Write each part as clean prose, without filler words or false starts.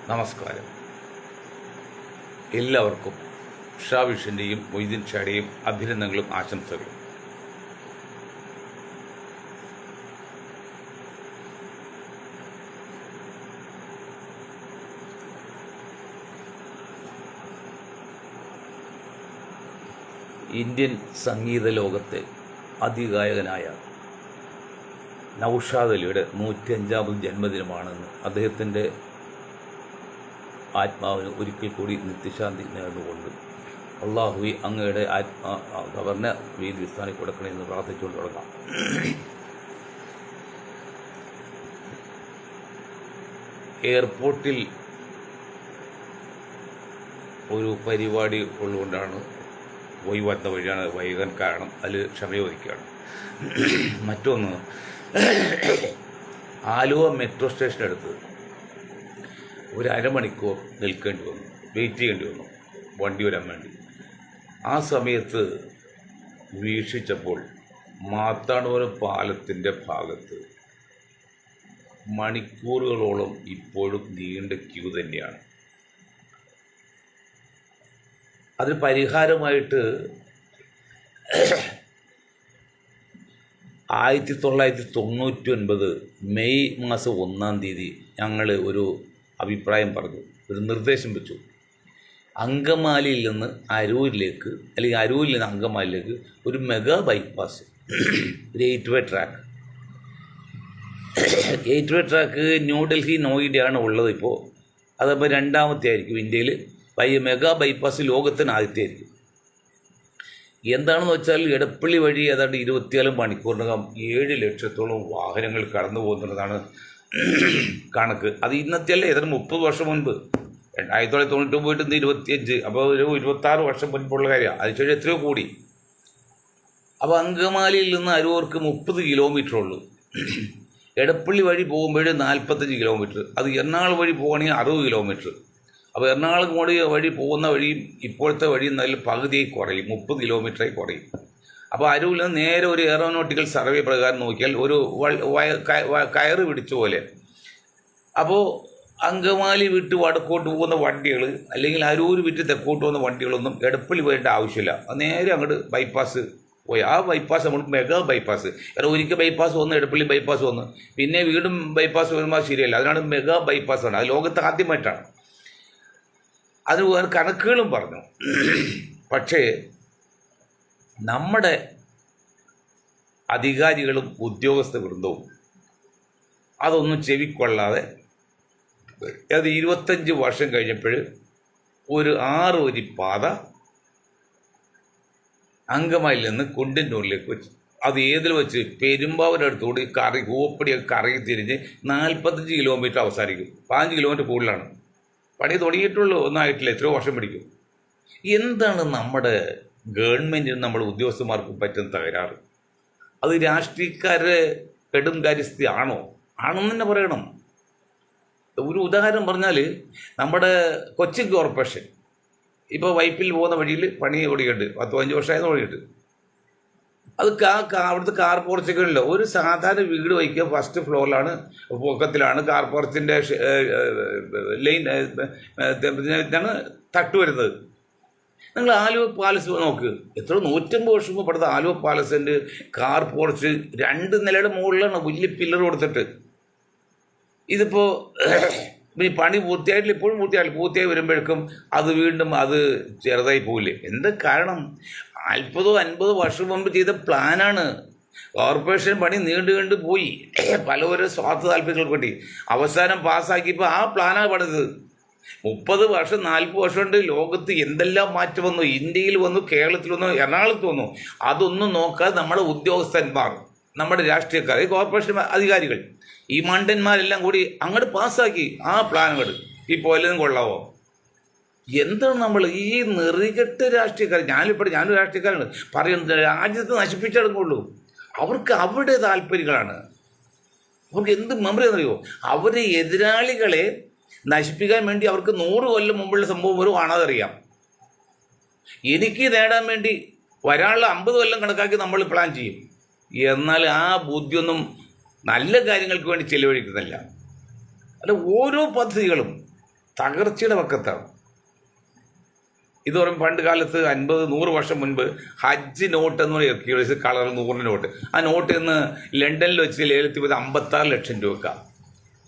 നമസ്കാരം. എല്ലാവർക്കും ഷാവിഷിൻ്റെയും മൊയ്തീൻ ഷായുടെയും അഭിനന്ദനങ്ങളും ആശംസകളും. ഇന്ത്യൻ സംഗീത ലോകത്തെ അതിഗായകനായ നൗഷാദ് അലിയുടെ 105ാമത് ജന്മദിനമാണെന്ന് അദ്ദേഹത്തിൻ്റെ ആത്മാവിന് ഒരിക്കൽ കൂടി നിത്യശാന്തി നേർന്നുകൊണ്ട് അള്ളാഹുവി അങ്ങയുടെ ഖബറിനെ വീതിസ്ഥാനിൽ കൊടുക്കണമെന്ന് പ്രാർത്ഥിച്ചുകൊണ്ട് തുടങ്ങാം. എയർപോർട്ടിൽ ഒരു പരിപാടി ഉള്ളതുകൊണ്ടാണ് വന്ന വഴിയാണ് വൈകാൻ കാരണം. അതിൽ ക്ഷമയോദിക്കുകയാണ്. മറ്റൊന്ന്, ആലുവ മെട്രോ സ്റ്റേഷനടുത്ത് ഒരു അരമണിക്കൂർ നിൽക്കേണ്ടി വന്നു, വെയിറ്റ് ചെയ്യേണ്ടി വന്നു വണ്ടി വരാൻ വേണ്ടി. ആ സമയത്ത് വീക്ഷിച്ചപ്പോൾ മാർത്താണ്ഡപുരം പാലത്തിൻ്റെ ഭാഗത്ത് മണിക്കൂറുകളോളം ഇപ്പോഴും നീണ്ട ക്യൂ തന്നെയാണ്. അതിന് പരിഹാരമായിട്ട് 1999 മെയ് മാസം 1-ാം തീയതി ഞങ്ങൾ ഒരു അഭിപ്രായം പറഞ്ഞു, ഒരു നിർദ്ദേശം വെച്ചു. അങ്കമാലിയിൽ നിന്ന് അരൂരിലേക്ക്, അല്ലെങ്കിൽ അരൂരിൽ നിന്ന് അങ്കമാലിയിലേക്ക് ഒരു മെഗാ ബൈപ്പാസ്, ഒരു 8-വേ ട്രാക്ക്. 8-വേ ട്രാക്ക് ന്യൂഡൽഹി നോയിഡയാണ് ഉള്ളത് ഇപ്പോൾ. അതപ്പോൾ 2ാമത്തെ ആയിരിക്കും ഇന്ത്യയിൽ. മെഗാ ബൈപ്പാസ് ലോകത്തിന് ആദ്യത്തെ ആയിരിക്കും. എന്താണെന്ന് വെച്ചാൽ എടപ്പള്ളി വഴി ഏതാണ്ട് 24 മണിക്കൂറിനകം 7 ലക്ഷത്തോളം വാഹനങ്ങൾ കടന്നു പോകുന്നതാണ് കണക്ക്. അത് ഇന്നത്തെ അല്ല, ഏതാണ്ട് 30 വർഷം മുൻപ്, 1999 പോയിട്ട് 25, അപ്പോൾ ഒരു 26 വർഷം മുൻപുള്ള കാര്യമാണ്. അതിനുശേഷം എത്രയോ കൂടി. അപ്പോൾ അങ്കമാലിയിൽ നിന്ന് അരൂർക്ക് 30 കിലോമീറ്റർ ഉള്ളൂ. എടപ്പള്ളി വഴി പോകുമ്പോൾ 45 കിലോമീറ്റർ. അത് എറണാകുളം വഴി പോകുകയാണെങ്കിൽ 60 കിലോമീറ്റർ. അപ്പോൾ എറണാകുളം വഴി പോകുന്ന വഴിയും ഇപ്പോഴത്തെ വഴിയും നല്ല പകുതിയായി കുറയും, 30 കിലോമീറ്ററായി കുറയും. അപ്പോൾ അരൂരിൽ നിന്ന് നേരെ ഒരു എയറോനോട്ടിക്കൽ സർവേ പ്രകാരം നോക്കിയാൽ ഒരു കയറ് പിടിച്ച പോലെ. അപ്പോൾ അങ്കമാലി വിട്ട് വടക്കോട്ട് പോകുന്ന വണ്ടികൾ, അല്ലെങ്കിൽ അരൂർ വിട്ട് തെക്കോട്ട് പോകുന്ന വണ്ടികളൊന്നും എടപ്പള്ളി പോയിട്ട് ആവശ്യമില്ല. നേരെ അങ്ങോട്ട് ബൈപ്പാസ് പോയി. ആ ബൈപ്പാസ് നമ്മൾ മെഗാ ബൈപ്പാസ്. കാരണം ഒരിക്കൽ ബൈപ്പാസ് വന്ന്, എടപ്പള്ളി ബൈപ്പാസ് വന്ന്, പിന്നെ വീണ്ടും ബൈപ്പാസ് വരുമ്പോൾ ശരിയല്ല. അതിനാണ് മെഗാ ബൈപ്പാസാണ്. അത് ലോകത്ത് ആദ്യമായിട്ടാണ്. അതിന് വേറെ കണക്കുകളും പറഞ്ഞു. പക്ഷേ നമ്മുടെ അധികാരികളും ഉദ്യോഗസ്ഥ വൃന്ദവും അതൊന്നും ചെവിക്കൊള്ളാതെ അത് 25 വർഷം കഴിഞ്ഞപ്പോൾ ഒരു 6 വരി പാത അങ്കമാലിയിൽ നിന്ന് കുണ്ടന്നൂരിലേക്ക് വെച്ചു. അത് ഏതിൽ വെച്ച്? പെരുമ്പാവൂരടുത്തോട് കൂവപ്പടിയൊക്കെ കറങ്ങി തിരിഞ്ഞ് 45 കിലോമീറ്റർ അവസാനിക്കും. 5 കിലോമീറ്റർ കൂടുതലാണ്. പണി തുടങ്ങിയിട്ടുള്ളൂ, ഒന്നായിട്ടില്ല, എത്രയോ വർഷം പിടിക്കും. എന്താണ് നമ്മുടെ ഗവൺമെൻറ്റിനും നമ്മുടെ ഉദ്യോഗസ്ഥന്മാർക്കും പറ്റുന്ന തകരാറ്? അത് രാഷ്ട്രീയക്കാരുടെ കെടും കാര്യസ്ഥിതി ആണോ? ആണെന്ന് തന്നെ പറയണം. ഒരു ഉദാഹരണം പറഞ്ഞാൽ, നമ്മുടെ കൊച്ചിൻ കോർപ്പറേഷൻ ഇപ്പോൾ വൈപ്പിൽ പോകുന്ന വഴിയിൽ പണി തുടങ്ങിയിട്ട് 10-15 വർഷമായി തുടങ്ങിയിട്ട്. അത് അവിടുത്തെ കാർ പോർച്ചുകളിൽ ഒരു സാധാരണ വീട് വയ്ക്കുക, ഫസ്റ്റ് ഫ്ലോറിലാണ്, പൊക്കത്തിലാണ് കാർ പോർച്ചിൻ്റെ ലൈൻ ഇതാണ് തട്ട് വരുന്നത്. നിങ്ങൾ ആലുവ പാലസ് നോക്ക്. എത്ര 150 വർഷം മുമ്പ് പടുത്ത ആലുവ പാലസിൻ്റെ കാർ പോർച്ച് 2 നിലയുടെ മുകളിലാണ് വലിയ പില്ലർ കൊടുത്തിട്ട്. ഇതിപ്പോൾ ഈ പണി പൂർത്തിയായിട്ടില്ല, ഇപ്പോഴും പൂർത്തിയായി വരുമ്പോഴേക്കും അത് വീണ്ടും അത് ചെറുതായി പോവില്ലേ? എന്താ കാരണം? 40-50 വർഷം മുമ്പ് ചെയ്ത പ്ലാനാണ്. കോർപ്പറേഷൻ പണി നീണ്ടു പോയി, പലവരും സ്വാർത്ഥ താല്പര്യങ്ങൾക്ക് വേണ്ടി. അവസാനം പാസ്സാക്കിയപ്പോൾ ആ പ്ലാനാണ് പണിത്. 30 വർഷം 40 വർഷം കൊണ്ട് ലോകത്ത് എന്തെല്ലാം മാറ്റം വന്നു. ഇന്ത്യയിൽ വന്നു, കേരളത്തിൽ വന്നു, എറണാകുളത്ത് വന്നു. അതൊന്നും നോക്കാതെ നമ്മുടെ ഉദ്യോഗസ്ഥന്മാർ, നമ്മുടെ രാഷ്ട്രീയക്കാർ, കോർപ്പറേഷൻ അധികാരികൾ, ഈ മണ്ടന്മാരെല്ലാം കൂടി അങ്ങോട്ട് പാസ്സാക്കി ആ പ്ലാനുകൾ. ഇപ്പോൾ വല്ലതും കൊള്ളാവോ? എന്താണ് നമ്മൾ ഈ നെറികെട്ട രാഷ്ട്രീയക്കാർ? ഞാനൊരു രാഷ്ട്രീയക്കാരാണ് പറയുന്നത്. രാജ്യത്ത് നശിപ്പിച്ചെടുക്കുള്ളൂ. അവർക്ക് അവരുടെ താല്പര്യങ്ങളാണ്. അവർക്ക് എന്ത് മെമ്മറി എന്നറിയോ? അവരുടെ എതിരാളികളെ നശിപ്പിക്കാൻ വേണ്ടി അവർക്ക് 100 കൊല്ലം മുമ്പുള്ള സംഭവം ഒരു കാണാതെ അറിയാം. എനിക്ക് നേടാൻ വേണ്ടി വരാനുള്ള 50 കൊല്ലം കണക്കാക്കി നമ്മൾ പ്ലാൻ ചെയ്യും. എന്നാൽ ആ ബുദ്ധിയൊന്നും നല്ല കാര്യങ്ങൾക്ക് വേണ്ടി ചെലവഴിക്കുന്നില്ല. അല്ല, ഓരോ പദ്ധതികളും തകർച്ചയുടെ പക്കത്താണ്. ഇത് പറയുമ്പോൾ പണ്ട് കാലത്ത് 50-100 വർഷം മുൻപ് ഹജ്ജ് നോട്ട് എന്ന് പറയുക, കളർ 100 നോട്ട്. ആ നോട്ട് ഇന്ന് ലണ്ടനിൽ വെച്ച് ലേലത്തിൽ പോയത് 56 ലക്ഷം രൂപ.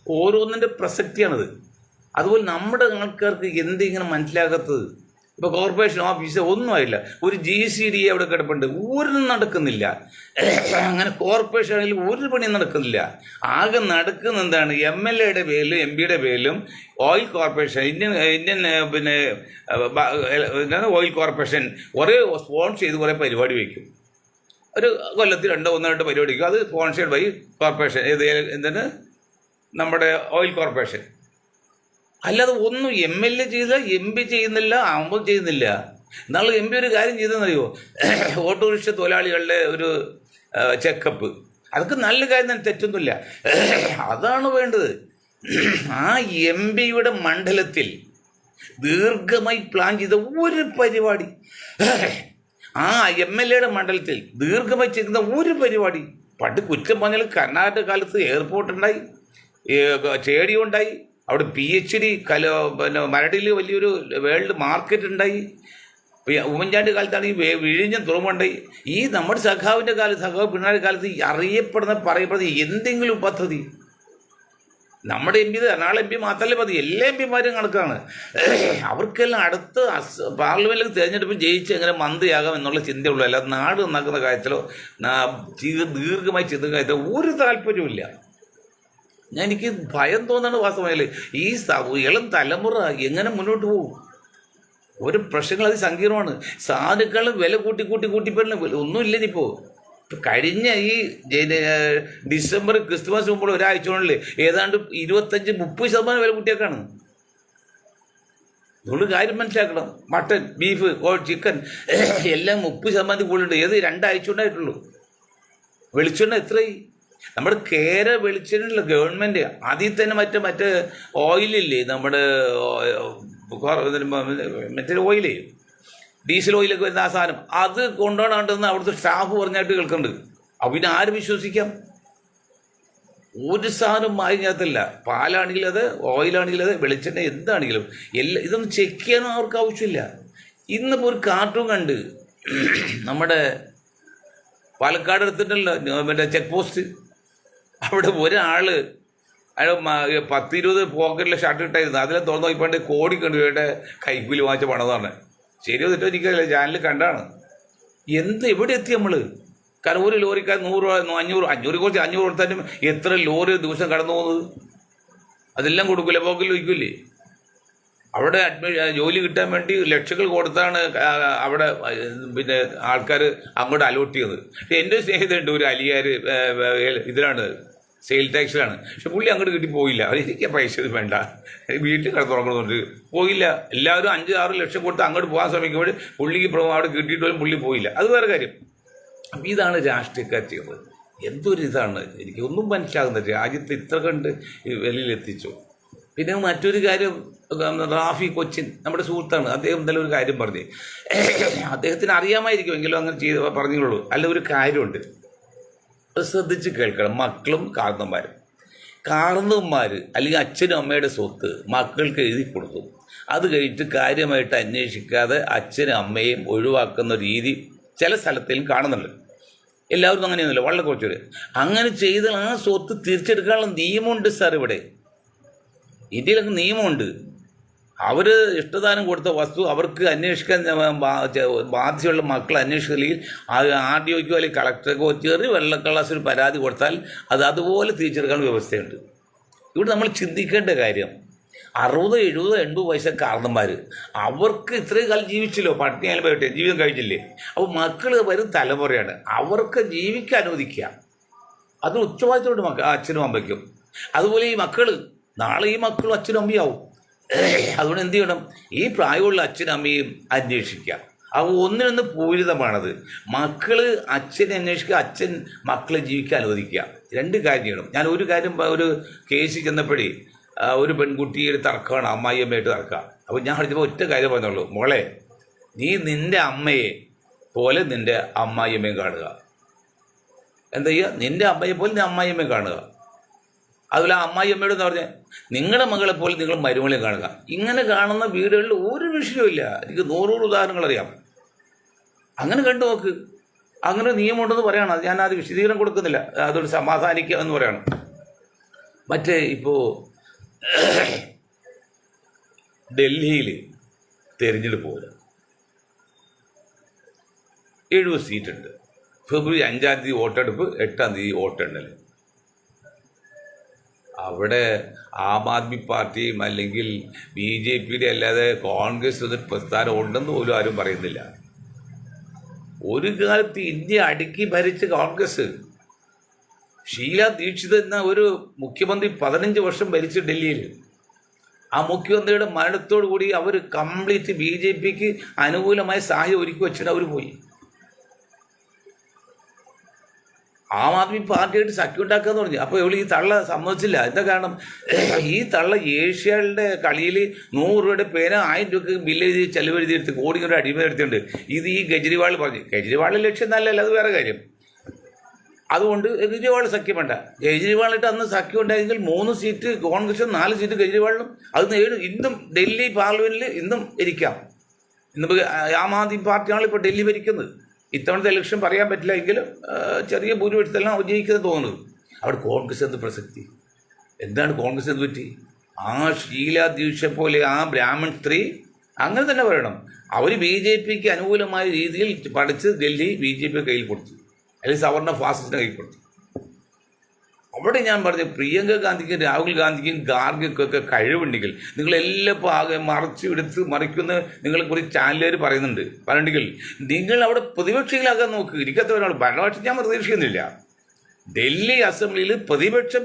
ഓരോന്നിൻ്റെ പ്രസക്തിയാണിത്. അതുപോലെ നമ്മുടെ ആൾക്കാർക്ക് എന്തിങ്ങനെ മനസ്സിലാകാത്തത്? ഇപ്പോൾ കോർപ്പറേഷൻ ഓഫീസ് ഒന്നും ആയില്ല, ഒരു GCD അവിടെ കിടപ്പുണ്ട്, ഒരു നടക്കുന്നില്ല. അങ്ങനെ കോർപ്പറേഷൻ ആണെങ്കിൽ ഒരു പണി നടക്കുന്നില്ല. ആകെ നടക്കുന്ന എന്താണ്? MLAയുടെ പേരിലും MP യുടെ പേരിലും ഓയിൽ കോർപ്പറേഷൻ, ഇന്ത്യൻ പിന്നെ ഓയിൽ കോർപ്പറേഷൻ കുറേ സ്പോൺസർ ചെയ്ത് കുറേ പരിപാടി വയ്ക്കും. ഒരു കൊല്ലത്തിൽ 1-2 പരിപാടി വയ്ക്കും. അത് സ്പോൺസേഡ് ബൈ കോർപ്പറേഷൻ, എന്താണ് നമ്മുടെ ഓയിൽ കോർപ്പറേഷൻ. അല്ലാതെ ഒന്നും MLA ചെയ്തില്ല, MP ചെയ്യുന്നില്ല, ആകുമ്പോൾ ചെയ്യുന്നില്ല. നാളെ MP ഒരു കാര്യം ചെയ്തെന്നറിയോ? ഓട്ടോറിക്ഷ തൊഴിലാളികളുടെ ഒരു ചെക്കപ്പ്, അതൊക്കെ നല്ല കാര്യം തന്നെ, തെറ്റൊന്നുമില്ല. അതാണ് വേണ്ടത്. ആ MP മണ്ഡലത്തിൽ ദീർഘമായി പ്ലാൻ ചെയ്ത ഒരു പരിപാടി, ആ MLAയുടെ മണ്ഡലത്തിൽ ദീർഘമായി ചെയ്യുന്ന ഒരു പരിപാടി. പണ്ട് കുറ്റം പറഞ്ഞാൽ കർണാടക കാലത്ത് എയർപോർട്ട് ഉണ്ടായി, സ്റ്റേഡിയം ഉണ്ടായി, അവിടെ PhD പിന്നെ മരടിൽ വലിയൊരു വേൾഡ് മാർക്കറ്റ് ഉണ്ടായി. ഉമ്മൻചാണ്ടി കാലത്താണെങ്കിൽ വിഴിഞ്ഞം തുറമുണ്ടായി. ഈ നമ്മുടെ സഖാവിൻ്റെ കാലത്ത്, സഖാവ് പിണറായി കാലത്ത് പറയപ്പെടുന്ന എന്തെങ്കിലും പദ്ധതി നമ്മുടെ MP, നാളെ MP മാത്രമല്ലേ മതി, എല്ലാ MP മാരും കണക്കാണ്. അവർക്കെല്ലാം അടുത്ത പാർലമെൻറ്റിൽ തിരഞ്ഞെടുപ്പ് ജയിച്ച് എങ്ങനെ മന്ത്രിയാകാം എന്നുള്ള ചിന്തയുള്ളൂ. അല്ലാതെ നാട് നന്നാക്കുന്ന കാര്യത്തിലോ ദീർഘമായി ചിന്ത കാര്യത്തിലോ ഒരു താല്പര്യമില്ല. എനിക്ക് ഭയം തോന്നാണ് വാസ്തവമായാലും. ഈ ഇളം തലമുറ എങ്ങനെ മുന്നോട്ട് പോകും? ഒരു പ്രശ്നങ്ങൾ അത് സങ്കീർണമാണ്. സാധനങ്ങൾ വില കൂട്ടിപ്പറഞ്ഞ ഒന്നുമില്ല. ഇപ്പോൾ കഴിഞ്ഞ ഈ ഡിസംബർ ക്രിസ്തുമസ് മുമ്പ് ഒരാഴ്ചകളിൽ ഏതാണ്ട് 25-30% വില കൂട്ടിയേക്കാണ്. നമ്മൾ കാര്യം മനസ്സിലാക്കണം. മട്ടൻ, ബീഫ്, ചിക്കൻ എല്ലാം 30% കൂടുതലുണ്ട്. ഏത് 2 ആഴ്ച ഉണ്ടായിട്ടുള്ളൂ. വെളിച്ചെണ്ണ എത്രയായി? നമ്മുടെ കേര വെളിച്ചെണ്ണ ഗവൺമെൻറ് അതിൽ തന്നെ മറ്റേ ഓയിലില്ലേ, നമ്മുടെ ഓയിലേ, ഡീസൽ ഓയിലൊക്കെ വരുന്ന ആ സാധനം, അത് കൊണ്ടുപോകണമെന്ന് അവിടുത്തെ സ്റ്റാഫ് പറഞ്ഞായിട്ട് കേൾക്കുന്നുണ്ട്. അപ്പം പിന്നെ ആര് വിശ്വസിക്കാം? ഒരു സാധനം വാങ്ങിക്കത്തില്ല. പാലാണെങ്കിലും അത്, ഓയിലാണെങ്കിലും അത്, വെളിച്ചെണ്ണ എന്താണെങ്കിലും ഇതൊന്നും ചെക്ക് ചെയ്യാനും അവർക്ക് ആവശ്യമില്ല. ഇന്നിപ്പോൾ ഒരു കാർട്ടൂൺ കണ്ട്, നമ്മുടെ പാലക്കാട് എടുത്തിട്ടുണ്ടല്ലോ മറ്റേ ചെക്ക് പോസ്റ്റ്, അവിടെ ഒരാൾ അയാൾ 10-20 പോക്കറ്റിലെ ഷർട്ട് ഇട്ടായിരുന്നു. അതിലെ തുറന്നു നോക്കിപ്പോണ്ട് കോടിക്കണ്ട് രൂപയുടെ കൈക്കൂലി വാങ്ങിച്ച പണതാണ്. ശരിയോ തെറ്റോ എനിക്കറിയില്ല, ചാനലിൽ കണ്ടാണ്. എവിടെ എത്തി നമ്മൾ? കാരണം ഒരു ലോറിക്കാർ 100 രൂപ, 500 കുറച്ച് 500 കൊടുത്താലും എത്ര ലോറി ദിവസം കടന്നു പോകുന്നത്? അതെല്ലാം കൊടുക്കില്ല, പോക്കറ്റിൽ വയ്ക്കില്ലേ? അവിടെ ജോലി കിട്ടാൻ വേണ്ടി ലക്ഷങ്ങൾ കൊടുത്താണ് അവിടെ പിന്നെ ആൾക്കാർ അങ്ങോട്ട് അലോട്ട് ചെയ്തത്. പക്ഷേ എൻ്റെ സ്നേഹിതരുണ്ട് ഒരു അലിയാർ, ഇതിലാണ് സെയിൽ ടാക്സിലാണ്. പക്ഷെ പുള്ളി അങ്ങോട്ട് കിട്ടി പോയില്ല. എനിക്ക് പൈസ ഇത് വേണ്ട, വീട്ടിൽ കിടന്നുറങ്ങുന്നുണ്ട്, പോയില്ല. എല്ലാവരും 5-6 ലക്ഷം കൊടുത്ത് അങ്ങോട്ട് പോകാൻ ശ്രമിക്കുമ്പോൾ പുള്ളിക്ക് അവിടെ കിട്ടിയിട്ട് പോലും പുള്ളി പോയില്ല. അത് വേറെ കാര്യം. അപ്പം ഇതാണ് രാഷ്ട്രീയക്കാർ ചെയ്യുന്നത്. എന്തൊരു ഇതാണ്, എനിക്കൊന്നും മനസ്സിലാകുന്നില്ല. രാജ്യത്ത് ഇത്ര കണ്ട് വെളിയിലെത്തിച്ചു. പിന്നെ മറ്റൊരു കാര്യം, റാഫി കൊച്ചിൻ നമ്മുടെ സുഹൃത്താണ്. അദ്ദേഹം എന്തായാലും ഒരു കാര്യം പറഞ്ഞു, അദ്ദേഹത്തിന് അറിയാമായിരിക്കും എങ്കിലും അങ്ങനെ പറഞ്ഞുള്ളൂ. അല്ല, ഒരു കാര്യമുണ്ട്, ശ്രദ്ധിച്ച് കേൾക്കണം. മക്കളും കാരണവന്മാർ അല്ലെങ്കിൽ അച്ഛനും അമ്മയുടെ സ്വത്ത് മക്കൾക്ക് എഴുതി കൊടുക്കും. അത് കഴിഞ്ഞിട്ട് കാര്യമായിട്ട് അന്വേഷിക്കാതെ അച്ഛനും അമ്മയും ഒഴിവാക്കുന്ന രീതി ചില സ്ഥലത്തേലും കാണുന്നുണ്ട്. എല്ലാവരും അങ്ങനെയൊന്നുമില്ല, വളരെ കുറച്ചുപേർ. അങ്ങനെ ചെയ്താൽ ആ സ്വത്ത് തിരിച്ചെടുക്കാനുള്ള നിയമമുണ്ട് സാർ. ഇവിടെ ഇന്ത്യയിലൊക്കെ നിയമമുണ്ട്. അവർ ഇഷ്ടദാനം കൊടുത്ത വസ്തു അവർക്ക് അന്വേഷിക്കാൻ ബാധ്യതയുള്ള മക്കൾ അന്വേഷിച്ചില്ലെങ്കിൽ RDOയ്ക്കോ അല്ലെങ്കിൽ കളക്ടർക്കോ ചെറിയ വെള്ളക്കള്ളാസിന് പരാതി കൊടുത്താൽ അത് അതുപോലെ തിരിച്ചെടുക്കാൻ വ്യവസ്ഥയുണ്ട്. ഇവിടെ നമ്മൾ ചിന്തിക്കേണ്ട കാര്യം, 60, 70, 80 വയസ്സ കാരണന്മാർ, അവർക്ക് ഇത്രയും കാലം ജീവിച്ചല്ലോ, പട്ടിണിയാലും പോയിട്ട് ജീവിതം കഴിച്ചില്ലേ. അപ്പോൾ മക്കൾ വരും തലമുറയാണ്, അവർക്ക് ജീവിക്കാൻ അനുവദിക്കുക. അത് ഉത്തരവാദിത്തമുണ്ട് അച്ഛനും അമ്മയ്ക്കും. അതുപോലെ ഈ മക്കൾ, നാളെ ഈ മക്കളും അച്ഛനും അമ്മയാവും. അതുകൊണ്ട് എന്ത് ചെയ്യണം? ഈ പ്രായമുള്ള അച്ഛനും അമ്മയും അന്വേഷിക്കുക. അപ്പോൾ ഒന്നിനൊന്ന് പൂരിതമാണത്. മക്കൾ അച്ഛനെ അന്വേഷിക്കുക, അച്ഛൻ മക്കളെ ജീവിക്കാൻ അനുവദിക്കുക. 2 കാര്യം ചെയ്യണം. ഞാൻ ഒരു കാര്യം, ഒരു കേസിൽ ചെന്നപ്പോഴേ ഒരു പെൺകുട്ടിയുടെ തർക്കമാണ്, അമ്മായിയമ്മയായിട്ട് തർക്കുക. അപ്പോൾ ഞാൻ പഠിച്ചപ്പോൾ ഒറ്റ കാര്യം പറഞ്ഞുള്ളൂ, മോളെ, നീ നിൻ്റെ അമ്മയെ പോലെ നിൻ്റെ അമ്മായിയമ്മയും കാണുക. എന്താ ചെയ്യുക? നിൻ്റെ അമ്മയെ പോലെ നീ അമ്മായിയമ്മയും കാണുക. അതുപോലെ ആ അമ്മായി അമ്മയോട് എന്ന് പറഞ്ഞാൽ നിങ്ങളുടെ മകളെ പോലെ നിങ്ങൾ മരുമകളെ കാണുക. ഇങ്ങനെ കാണുന്ന വീടുകളിൽ ഒരു വിഷയമില്ല. എനിക്ക് 100 ഉദാഹരണങ്ങൾ അറിയാം. അങ്ങനെ കണ്ടു നോക്ക്. അങ്ങനെ നിയമമുണ്ടെന്ന് പറയണം. അത് ഞാൻ അത് വിശദീകരണം കൊടുക്കുന്നില്ല, അതൊരു സമാധാനിക്കുക എന്ന് പറയണം. മറ്റേ ഇപ്പോൾ ഡൽഹിയിൽ തെരഞ്ഞെടുപ്പ് പോലെ 70 സീറ്റുണ്ട്. ഫെബ്രുവരി 5-ാം തീയതി വോട്ടെടുപ്പ്, 8-ാം തീയതി വോട്ടെണ്ണൽ. അവിടെ ആം ആദ്മി പാർട്ടിയും അല്ലെങ്കിൽ BJPയുടെ അല്ലാതെ കോൺഗ്രസ് ഒരു പ്രസ്ഥാനം ഉണ്ടെന്ന് പോലും ആരും പറയുന്നില്ല. ഒരു കാലത്ത് ഇന്ത്യ അടുക്കി ഭരിച്ച കോൺഗ്രസ്, ഷീല ദീക്ഷിത് എന്ന ഒരു മുഖ്യമന്ത്രി 15 വർഷം ഭരിച്ചു ഡൽഹിയിൽ. ആ മുഖ്യമന്ത്രിയുടെ മരണത്തോടു കൂടി അവർ കംപ്ലീറ്റ് BJPക്ക് അനുകൂലമായ സാഹചര്യം ഒരുക്കി വെച്ചിട്ട് അവർ പോയി. ആം ആദ്മി പാർട്ടിയായിട്ട് സഖ്യം ഉണ്ടാക്കാന്ന് പറഞ്ഞു. അപ്പോൾ ഇവൾ ഈ തള്ള സമ്മതിച്ചില്ല. എന്താ കാരണം? ഈ തള്ള ഏഷ്യയുടെ കളിയിൽ 100 രൂപയുടെ പേന 1000 രൂപയ്ക്ക് ബില്ല് എഴുതി ചെലവെഴുതിയെടുത്ത് കോടിയുടെ അടിമ എടുത്തിട്ടുണ്ട്. ഇത് ഈ കെജ്രിവാൾ പറഞ്ഞു. കെജ്രിവാളിൻ്റെ ലക്ഷ്യം നല്ലല്ല, അത് വേറെ കാര്യം. അതുകൊണ്ട് കെജ്രിവാൾ സഖ്യം വേണ്ട. കെജ്രിവാളിട്ട് അന്ന് സഖ്യം ഉണ്ടായെങ്കിൽ 3 സീറ്റ് കോൺഗ്രസും 4 സീറ്റ് കെജ്രിവാളിനും, അത് 7. ഇന്നും ഡൽഹി പാർലമെന്റിൽ ഇന്നും ഇരിക്കാം. ഇന്നിപ്പോൾ ആം ആദ്മി പാർട്ടിയാണ് ഇപ്പോൾ ഡൽഹി ഭരിക്കുന്നത്. ഇത്തവണത്തെ ഇലക്ഷൻ പറയാൻ പറ്റില്ല, എങ്കിലും ചെറിയ ഭൂരിപക്ഷത്തിലാണ് വിജയിക്കുന്നത് തോന്നുന്നത്. അവിടെ കോൺഗ്രസ് എന്ത് പ്രസക്തി? എന്താണ് കോൺഗ്രസ് എന്ത് പറ്റി? ആ ഷീല ദീക്ഷിത് പോലെ ആ ബ്രാഹ്മൺ സ്ത്രീ അങ്ങനെ തന്നെ പറയണം. അവർ BJPക്ക് അനുകൂലമായ രീതിയിൽ പഠിച്ച് ഡൽഹി BJP കയ്യിൽ കൊടുത്തു, അല്ലെങ്കിൽ സവർണ ഫാസിസ്റ്റിൻ്റെ കയ്യിൽ കൊടുത്തു. അവിടെ ഞാൻ പറഞ്ഞു, പ്രിയങ്ക ഗാന്ധിക്കും രാഹുൽ ഗാന്ധിക്കും ഖാർഗെക്കൊക്കെ കഴിവുണ്ടെങ്കിൽ നിങ്ങളെല്ലാം ഇപ്പോൾ ആകെ മറിക്കുന്ന നിങ്ങളെക്കുറിച്ച് ചാനലുകാർ പറയുന്നുണ്ടെങ്കിൽ നിങ്ങൾ അവിടെ പ്രതിപക്ഷികളാകാൻ നോക്ക്. ഇരിക്കാത്തവരാണ് ഭരണപക്ഷം. ഞാൻ പ്രതീക്ഷിക്കുന്നില്ല. ഡൽഹി അസംബ്ലിയിൽ പ്രതിപക്ഷം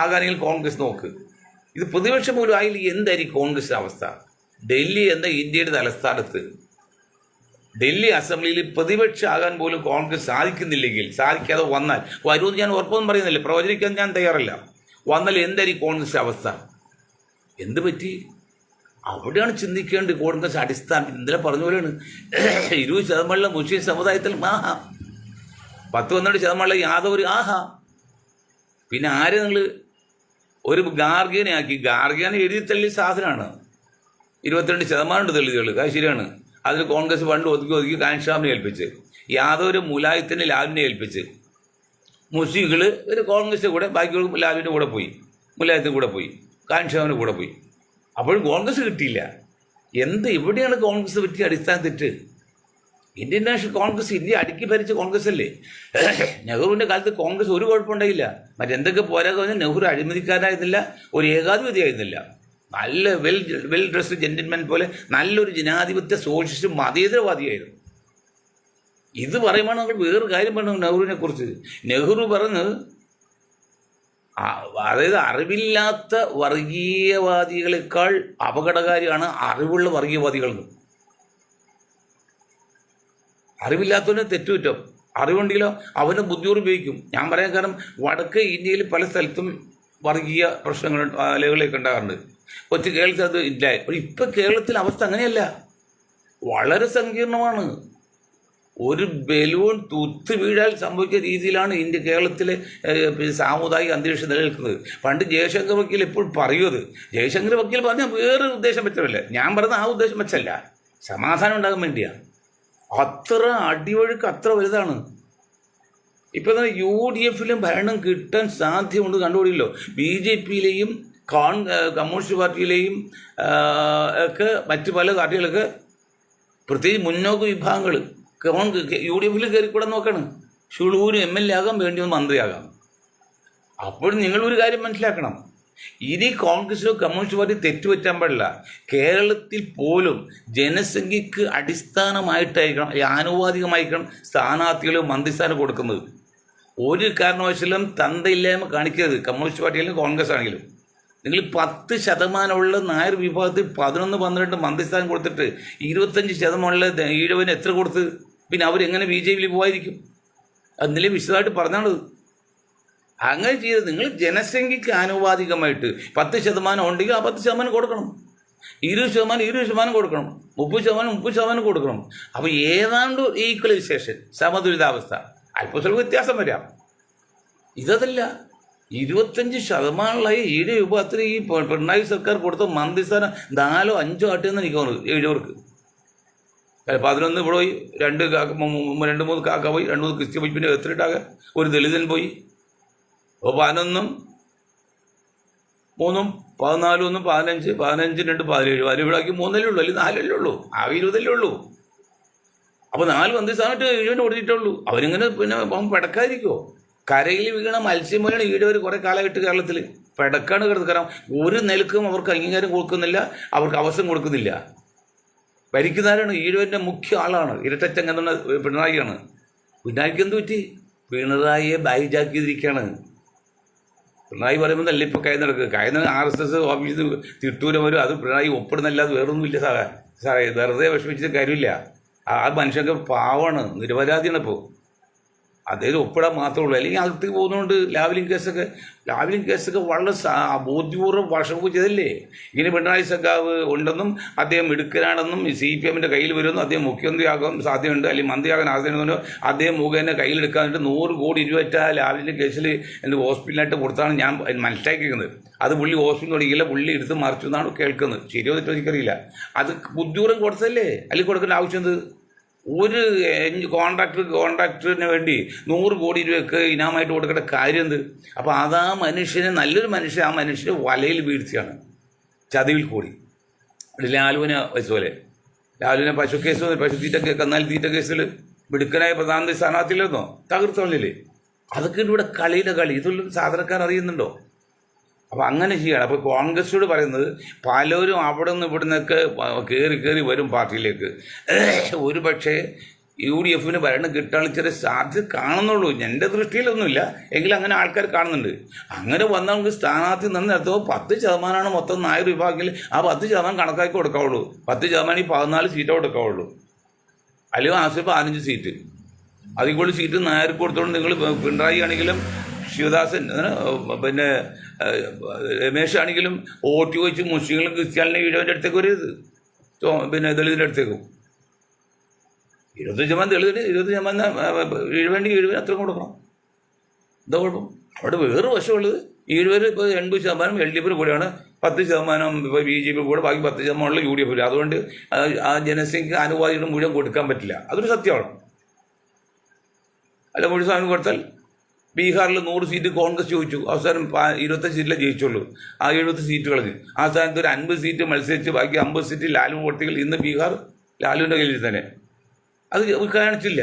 ആകാനെങ്കിൽ കോൺഗ്രസ് നോക്ക്. ഇത് പ്രതിപക്ഷം പോലും ആയില്ല. എന്തായിരിക്കും കോൺഗ്രസ് അവസ്ഥ? ഡൽഹി എന്ന ഇന്ത്യയുടെ തലസ്ഥാനത്ത് ഡൽഹി അസംബ്ലിയിൽ പ്രതിപക്ഷം ആകാൻ പോലും കോൺഗ്രസ് സാധിക്കാതെ വന്നാൽ, വരുമെന്ന് ഞാൻ ഉറപ്പൊന്നും പറയുന്നില്ല, പ്രവചിക്കാൻ ഞാൻ തയ്യാറല്ല. വന്നാൽ എന്തായിരിക്കും കോൺഗ്രസ് അവസ്ഥ? എന്ത് പറ്റി? അവിടെയാണ് ചിന്തിക്കേണ്ടത്. കോൺഗ്രസ് അടിസ്ഥാനം ഇന്നലെ പറഞ്ഞ പോലെയാണ്. 20% മുസ്ലിം സമുദായത്തിൽ ആഹാ, 10-12% യാദവർ ആഹാ. പിന്നെ ആരെ നിങ്ങൾ ഒരു ഗാർഗിയനെ ആക്കി? ഗാർഗിയനെ എഴുതി തള്ളിയ സാധനമാണ്. 22% തെളിവുകൾ, അത് ശരിയാണ്. അതിൽ കോൺഗ്രസ് ഫണ്ട് ഒതുക്കി കാൻഷാമിനെ ഏൽപ്പിച്ച്, യാദവർ മുലായത്തിന് ലാലിനെ ഏൽപ്പിച്ച്, മുസ്ലിങ്ങൾ ഒരു കോൺഗ്രസിൻ്റെ കൂടെ, ബാക്കിയുള്ള ലാലിൻ്റെ കൂടെ പോയി, മുലായത്തിൻ്റെ കൂടെ പോയി, കാൻഷാമിൻ്റെ കൂടെ പോയി. അപ്പോഴും കോൺഗ്രസ് കിട്ടിയില്ല. എവിടെയാണ് കോൺഗ്രസ് പറ്റിയ അടിസ്ഥാന തെറ്റ്? ഇന്ത്യൻ നാഷണൽ കോൺഗ്രസ് ഇന്ത്യ അടുക്കി ഭരിച്ച കോൺഗ്രസ് അല്ലേ? നെഹ്റുവിൻ്റെ കാലത്ത് കോൺഗ്രസ് ഒരു കുഴപ്പമുണ്ടായില്ല. മറ്റെന്തൊക്കെ പോരാ പറഞ്ഞാൽ നെഹ്റു അഴിമതിക്കാരായിരുന്നില്ല, ഒരു ഏകാധിപതിയായിരുന്നില്ല. നല്ല വെൽ ഡ്രസ്ഡ് ജെന്റിൽമാൻ പോലെ നല്ലൊരു ജനാധിപത്യ സോഷ്യലിസ്റ്റ് മതേതരവാദിയായിരുന്നു. ഇത് പറയുമ്പോൾ നമ്മൾ വേറൊരു കാര്യം പറഞ്ഞു നെഹ്റുവിനെ കുറിച്ച്. നെഹ്റു പറഞ്ഞ്, അതായത് അറിവില്ലാത്ത വർഗീയവാദികളെക്കാൾ അപകടകാരിയാണ് അറിവുള്ള വർഗീയവാദികൾ. അറിവില്ലാത്തവന് തെറ്റുപറ്റും, അറിവുണ്ടെങ്കിലോ അവന് ബുദ്ധിയോട് ഉപയോഗിക്കും. ഞാൻ പറയാൻ കാരണം, വടക്ക് ഇന്ത്യയിൽ പല സ്ഥലത്തും വർഗീയ പ്രശ്നങ്ങൾ അലകളൊക്കെ ഉണ്ടാകാറുണ്ട്. കൊച്ചു കേരളത്തിൽ അത് ഇല്ല. ഇപ്പം കേരളത്തിൽ അവസ്ഥ അങ്ങനെയല്ല, വളരെ സങ്കീർണമാണ്. ഒരു ബലൂൺ തുത്ത് വീഴാൻ സംഭവിക്കുന്ന രീതിയിലാണ് കേരളത്തിലെ സാമുദായിക അന്തരീക്ഷം നിലനിൽക്കുന്നത്. പണ്ട് ജയശങ്കർ വക്കീൽ എപ്പോഴും പറയുന്നത്, ജയശങ്കർ വക്കീൽ പറഞ്ഞാൽ വേറെ ഉദ്ദേശം വെച്ചതല്ല, ഞാൻ പറഞ്ഞ ആ ഉദ്ദേശം വെച്ചല്ല, സമാധാനം ഉണ്ടാകാൻ വേണ്ടിയാണ്. അത്ര അടിയൊഴുക്ക് അത്ര വലുതാണ്. ഇപ്പം തന്നെ UDFലും ഭരണം കിട്ടാൻ സാധ്യതയുണ്ട്. കണ്ടുപിടിയല്ലോ, BJPയിലെയും കമ്മ്യൂണിസ്റ്റ് പാർട്ടിയിലെയും ഒക്കെ മറ്റു പല പാർട്ടികളൊക്കെ, പ്രത്യേകിച്ച് മുന്നോക്ക വിഭാഗങ്ങൾ UDFൽ കയറിക്കൂടെ നോക്കണം. ഷുളൂരും MLA ആകാം, വേണ്ടി മന്ത്രിയാകാം. അപ്പോഴും നിങ്ങളൊരു കാര്യം മനസ്സിലാക്കണം, ഇനി കോൺഗ്രസിലോ കമ്മ്യൂണിസ്റ്റ് പാർട്ടി തെറ്റുപറ്റാൻ പാടില്ല. കേരളത്തിൽ പോലും ജനസംഖ്യക്ക് അടിസ്ഥാനമായിട്ടായിരിക്കണം, ആനുപാതികമായിരിക്കണം സ്ഥാനാർത്ഥികൾ മന്ത്രിസ്ഥാനം കൊടുക്കുന്നത്. ഒരു കാരണവശാലും തന്തയില്ലായ്മ കാണിക്കരുത്. കമ്മ്യൂണിസ്റ്റ് പാർട്ടിയിലും കോൺഗ്രസ് ആണെങ്കിലും നിങ്ങൾ 10% നായർ വിഭാഗത്തിൽ 11-12 മന്ത്രിസ്ഥാനം കൊടുത്തിട്ട് 25% ഈഴവന് എത്ര കൊടുത്ത്? പിന്നെ അവരെങ്ങനെ BJPയിൽ പോകാതിരിക്കും? അതിലെ വിശദമായിട്ട് പറഞ്ഞാണത്. അങ്ങനെ ചെയ്ത് നിങ്ങൾ ജനസംഖ്യക്ക് ആനുപാതികമായിട്ട് 10% ഉണ്ടെങ്കിൽ ആ 10% കൊടുക്കണം, 20% കൊടുക്കണം, 30% കൊടുക്കണം. അപ്പോൾ ഏതാണ്ട് ഈക്വലൈസേഷൻ, സമതുലിതാവസ്ഥ. അല്പസ്വല്പ വ്യത്യാസം വരാം. ഇതല്ല, 25% ഈഴ വിഭാഗത്തിന് ഈ പിണറായി സർക്കാർ കൊടുത്ത മന്ത്രിസ്ഥാനം 4 or 5 ആട്ടെന്ന് എനിക്ക് തോന്നുന്നു ഈഴവർക്ക്. 11 ഇവിടെ പോയി, 2-3 കാക്ക പോയി, 2-3 ക്രിസ്ത്യൻ പോയി, പിന്നെ എത്രയിട്ടാകെ ഒരു ദളിതൻ പോയി. അപ്പോൾ 11, 3, 14, 1, 15, 15, 2, 17. വരിവിടാക്കി 3 ഉള്ളൂ, അല്ലെങ്കിൽ 4 ഉള്ളൂ, ആകെ 20 ഉള്ളൂ. അപ്പോൾ 4 മന്ത്രിസ്ഥാനമായിട്ട് ഈഴവന് കൊടുത്തിട്ടുള്ളൂ. അവരിങ്ങനെ പിന്നെ പെടക്കാതിരിക്കുമോ? കരയിൽ വീണ മത്സ്യം പോലെയാണ് ഈഴവർ കുറേ കാലമായിട്ട് കേരളത്തിൽ പെടക്കാണ് കിടന്നത്. കാരണം ഒരു നിലക്കും അവർക്ക് അംഗീകാരം കൊടുക്കുന്നില്ല, അവർക്ക് അവസരം കൊടുക്കുന്നില്ല. ഭരിക്കുന്നവരാണ്, ഈഴവൻ്റെ മുഖ്യ ആളാണ്, ഇരട്ടച്ചങ്ങ എന്നുള്ള പിണറായിയാണ്. പിണറായിക്ക് എന്ത് പറ്റി? പിണറായിയെ ബൈജാക്ക് ചെയ്തിരിക്കുകയാണ്. പിണറായി പറയുമ്പോഴല്ല ഇപ്പോൾ കൈ നടക്കുക. RSS ഓഫീസിൽ തിട്ടൂരം വരും, അത് പിണറായി ഒപ്പിടുന്നല്ലാതെ വേറൊന്നുമില്ല സാറേ. വെറുതെ വിഷമിച്ചിട്ട് കാര്യമില്ല. ആ മനുഷ്യൻ്റെ പാവമാണ്, നിരപരാധിയാണ്. ഇപ്പോൾ അദ്ദേഹം ഒപ്പിടാൻ മാത്രമേ ഉള്ളൂ. അല്ലെങ്കിൽ അകത്തേക്ക് പോകുന്നതുകൊണ്ട് ലാവലിംഗ് കേസൊക്കെ വളരെ ബോധ്യപൂർവ്വം വർഷമൊക്കെ ചെയ്തല്ലേ. ഇങ്ങനെ പിണറായി സഖാവ് ഉണ്ടെന്നും അദ്ദേഹം മിടുക്കനാണെന്നും CPM കയ്യിൽ വരുമെന്നും അദ്ദേഹം മുഖ്യമന്ത്രിയാകാൻ സാധ്യതയുണ്ട്, അല്ലെങ്കിൽ മന്ത്രിയാകാൻ സാധ്യതയുണ്ടോ, അദ്ദേഹം മുഖേന കയ്യിലെടുക്കാനായിട്ട് 100 കോടി രൂപ ലാവലിൻ്റെ കേസിൽ എൻ്റെ ഹോസ്പിറ്റലിനായിട്ട് കൊടുത്താണ് ഞാൻ മനസ്സിലാക്കിയിരിക്കുന്നത്. അത് പുള്ളി ഹോസ്പിറ്റൽ തുടങ്ങിയില്ല, പുള്ളി എടുത്ത് മറിച്ചു എന്നാണ് കേൾക്കുന്നത്. ശരിയോ തെറ്റോ എനിക്കറിയില്ല. അത് ബുദ്ധിപൂർവ്വം കൊടുത്തല്ലേ, അല്ലെങ്കിൽ കൊടുക്കേണ്ട ആവശ്യം എന്ത്? ഒരു കോൺട്രാക്ടറിന് വേണ്ടി 100 കോടി രൂപയൊക്കെ ഇനാമായിട്ട് കൊടുക്കേണ്ട കാര്യം എന്ത്? അപ്പോൾ അതാ മനുഷ്യനെ, നല്ലൊരു മനുഷ്യൻ, ആ മനുഷ്യനെ വലയിൽ വീഴ്ചയാണ്, ചതിവിൽ കൂടി. ലാലുവിനെ വെച്ചപോലെ ലാലുവിനെ കന്നാലി തീറ്റ കേസിൽ മിടുക്കനായ പ്രധാനമന്ത്രി സ്ഥാനാർത്ഥിയില്ലെന്നോ തകർത്തോളില്ലേ. അതൊക്കെ ഇവിടെ കളിയുടെ കളി. ഇതൊന്നും സാധാരണക്കാർ അറിയുന്നുണ്ടോ? അപ്പോൾ അങ്ങനെ ചെയ്യണം. അപ്പോൾ കോൺഗ്രസിനോട് പറയുന്നത്, പലരും അവിടെ നിന്ന് ഇവിടെ നിന്നൊക്കെ കയറി വരും പാർട്ടിയിലേക്ക്. ഒരു പക്ഷേ UDF ഭരണം കിട്ടാനുള്ള ചെറിയ സാധ്യത കാണുന്നുള്ളൂ. എൻ്റെ ദൃഷ്ടിയിലൊന്നുമില്ല, എങ്കിലും അങ്ങനെ ആൾക്കാർ കാണുന്നുണ്ട്. അങ്ങനെ വന്നാൽ നമുക്ക് സ്ഥാനാർത്ഥി നിന്ന് നടത്തുമ്പോൾ 10% മൊത്തം നായർ വിഭാഗത്തിൽ. ആ 10% കണക്കാക്കി കൊടുക്കാവുള്ളൂ. 10% 14 സീറ്റേ കൊടുക്കാവുള്ളൂ, അല്ലെങ്കിൽ ആസിഫ് 15 സീറ്റ്. അതിൽ കൂടുതൽ സീറ്റ് നായർക്ക് കൊടുത്തോണ്ട് നിങ്ങൾ പിണറായി ആണെങ്കിലും ശിവദാസൻ പിന്നെ രമേശ് ആണെങ്കിലും വോട്ട് ചോദിച്ച് മുസ്ലിങ്ങളും ക്രിസ്ത്യാനികളും ഈഴവൻ്റെ അടുത്തേക്ക് വരരുത്, പിന്നെ ദളിതിൻ്റെ അടുത്തേക്കും. 25% ദളിതിന്, 20% ഈഴവേണ്ടി ഈഴവിന് അത്ര കൊടുക്കണം. എന്താ കുഴപ്പം? അവിടെ വേറെ വശമുള്ളത് ഈഴവർ ഇപ്പോൾ 80% LDF കൂടെയാണ്, 10% ഇപ്പോൾ BJP കൂടെ, ബാക്കി 10% UDF. അതുകൊണ്ട് ആ ജനസംഖ്യ അനുവാദികളും മുഴുവൻ കൊടുക്കാൻ പറ്റില്ല. അതൊരു സത്യമാണ്. അല്ല, മുഴുവൻ സാധനം കൊടുത്താൽ ബീഹാറിൽ 100 സീറ്റ് കോൺഗ്രസ് ചോദിച്ചു, അവസാനം 25 സീറ്റിലേ ജയിച്ചുള്ളൂ. ആ 70 സീറ്റ് കളഞ്ഞു. ആ സ്ഥാനത്ത് ഒരു 50 സീറ്റ് മത്സരിച്ച് ബാക്കി 50 സീറ്റ് ലാലു കൊടുത്തെങ്കിൽ ഇന്ന് ബീഹാർ ലാലുവിൻ്റെ കയ്യിൽ തന്നെ. അത് കാണിച്ചില്ല.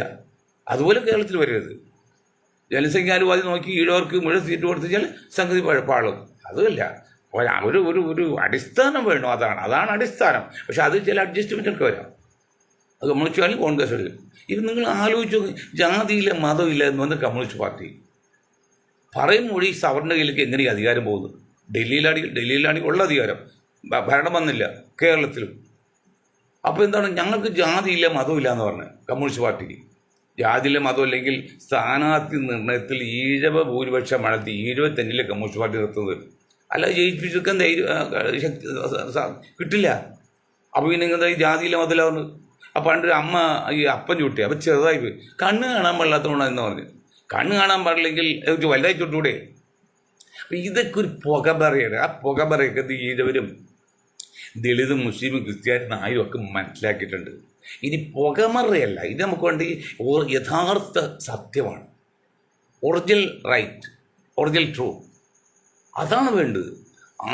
അതുപോലെ കേരളത്തിൽ വരരുത്. ജനസംഖ്യാനുപാതി നോക്കി ഈഴവർക്ക് മുഴുവൻ സീറ്റ് കൊടുത്തുകഴിഞ്ഞാൽ സംഗതി പാളും. അതുമല്ല, ഒരു അടിസ്ഥാനം വേണം. അതാണ് അടിസ്ഥാനം. പക്ഷെ അത് ചില അഡ്ജസ്റ്റ്മെൻറ്റൊക്കെ വരാം. അത് കമ്മ്യൂണിസ്റ്റ് കോൺഗ്രസ് എടുക്കും. ഇത് നിങ്ങൾ ആലോചിച്ചു നോക്കി. ജാതിയില്ല മതമില്ല എന്ന് വന്ന് കമ്മ്യൂണിസ്റ്റ് പാർട്ടി പറയും മൊഴി സവർണ കയ്യിലേക്ക് എങ്ങനെയാണ് അധികാരം പോകുന്നത്? ഡൽഹിയിലാണെങ്കിൽ ഉള്ള അധികാരം, ഭരണം വന്നില്ല കേരളത്തിലും. അപ്പോൾ എന്താണ്, ഞങ്ങൾക്ക് ജാതിയില്ല മതമില്ല എന്ന് പറഞ്ഞത് കമ്മ്യൂണിസ്റ്റ് പാർട്ടിക്ക്. ജാതിയില്ല മതം അല്ലെങ്കിൽ സ്ഥാനാർത്ഥി നിർണയത്തിൽ ഈഴവ ഭൂരിപക്ഷം നടത്തി 70 കമ്മ്യൂണിസ്റ്റ് പാർട്ടി നിർത്തുന്നത്. അല്ലാതെ ജയിപ്പിച്ചെടുക്കാൻ കിട്ടില്ല. അപ്പോൾ പിന്നെ എന്താ ഈ ജാതിയില്ല മതമില്ലാന്ന്? അപ്പോൾ പണ്ട് അമ്മ ഈ അപ്പം ചൂട്ടി, അപ്പോൾ ചെറുതായി പോയി, കണ്ണ് കാണാൻ പാടില്ലാത്തതുകൊണ്ടാണ് എന്ന് പറഞ്ഞു. കണ്ണ് കാണാൻ പാടില്ലെങ്കിൽ വലുതായി ചുട്ടൂടെ? അപ്പം ഇതൊക്കെ ഒരു പുകബറയാണ്. ആ പുകബറയൊക്കെ ഈഴവരും ദളിതും മുസ്ലിമും ക്രിസ്ത്യാനും നായും ഒക്കെ മനസ്സിലാക്കിയിട്ടുണ്ട്. ഇനി പുകമറയല്ല, ഇത് നമുക്ക് വേണ്ടി യഥാർത്ഥ സത്യമാണ്, ഒറിജിനൽ റൈറ്റ്, ഒറിജിനൽ ട്രൂ. അതാണ് വേണ്ടത്.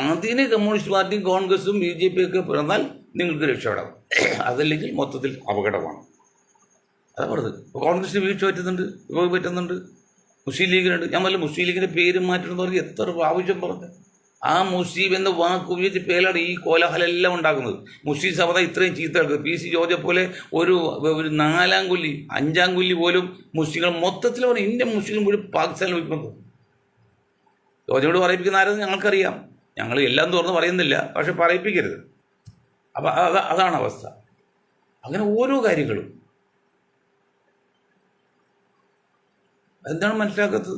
അതിന് കമ്മ്യൂണിസ്റ്റ് പാർട്ടിയും കോൺഗ്രസും BJP ഒക്കെ പിറന്നാൽ നിങ്ങൾക്ക് രക്ഷപ്പെടാം. അതല്ലെങ്കിൽ മൊത്തത്തിൽ അപകടമാണ്. അതാ പറഞ്ഞത്. കോൺഗ്രസിന് വീഴ്ച പറ്റുന്നുണ്ട്, മുസ്ലിം ലീഗിനുണ്ട്. ഞാൻ പറഞ്ഞ മുസ്ലിം ലീഗിൻ്റെ പേര് മാറ്റണമെന്ന് പറഞ്ഞ് എത്ര പ്രാവശ്യം പറഞ്ഞു. ആ മുസ്ലിം എന്ന വാക്ക് ഉപയോഗിച്ച് പേരാണ് ഈ കോലാഹലെല്ലാം ഉണ്ടാക്കുന്നത്. മുസ്ലിം സമുദായം ഇത്രയും ചീത്ത എടുക്കുന്നത്. PC ജോർജെ പോലെ ഒരു 4-ാം കൊല്ലി 5-ാം കൊല്ലി പോലും മുസ്ലിങ്ങൾ മൊത്തത്തിൽ പറഞ്ഞു ഇന്ത്യൻ മുസ്ലിം മുഴുവൻ പാകിസ്ഥാനിൽ വയ്ക്കുന്നത്. ജോർജിനോട് പറയിപ്പിക്കുന്ന ആരെന്ന് ഞങ്ങൾക്കറിയാം. ഞങ്ങൾ എല്ലാം തുറന്ന് പറയുന്നില്ല, പക്ഷെ പറയിപ്പിക്കരുത്. അപ്പം അതാണ് അവസ്ഥ. അങ്ങനെ ഓരോ കാര്യങ്ങളും എന്താണ് മനസ്സിലാക്കാത്തത്?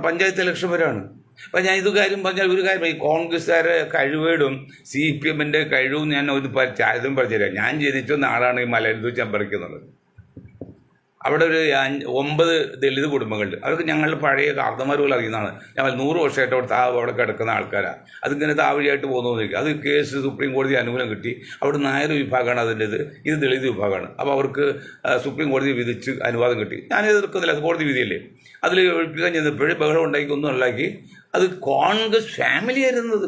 പഞ്ചായത്ത് ഇലക്ഷൻ വരെയാണ്. അപ്പം ഞാൻ ഇത് കാര്യം പറഞ്ഞാൽ ഒരു കാര്യം, ഈ കോൺഗ്രസ്സുകാരെ കഴിവേടും CPM കഴിവും ഞാൻ ഒരു ചാരിത്രം പറഞ്ഞുതരാം. ഞാൻ ജനിച്ച നാടാണ് ഈ മലയരുത് ചെമ്പറിക്കുന്നത്. അവിടെ ഒരു 9 ദളിത് കുടുംബങ്ങളുണ്ട്. അവർക്ക് ഞങ്ങളുടെ പഴയ കാർന്നമാർ പോലും അറിയുന്നതാണ്. ഞങ്ങൾ 100 വർഷമായിട്ട് അവിടെ കിടക്കുന്ന ആൾക്കാരാണ്. അതിങ്ങനെ താവഴിയായിട്ട് പോകുന്നതായിരിക്കും. അത് കേസ് സുപ്രീം കോടതി അനുകൂലം കിട്ടി. അവിടെ നായർ വിഭാഗമാണ് അതിൻ്റെത്, ഇത് ദളിത് വിഭാഗമാണ്. അപ്പോൾ അവർക്ക് സുപ്രീം കോടതി വിധിച്ച് അനുവാദം കിട്ടി. ഞാൻ എതിർക്കുന്നില്ല, അത് കോടതി വിധിയല്ലേ. അതിൽ ഒഴിപ്പിക്കാൻ ചെന്നപ്പോഴും ബഹളം ഉണ്ടാക്കി ഒന്നും ഉണ്ടാക്കി. അത് കോൺഗ്രസ് ഫാമിലി ആയിരുന്നത്.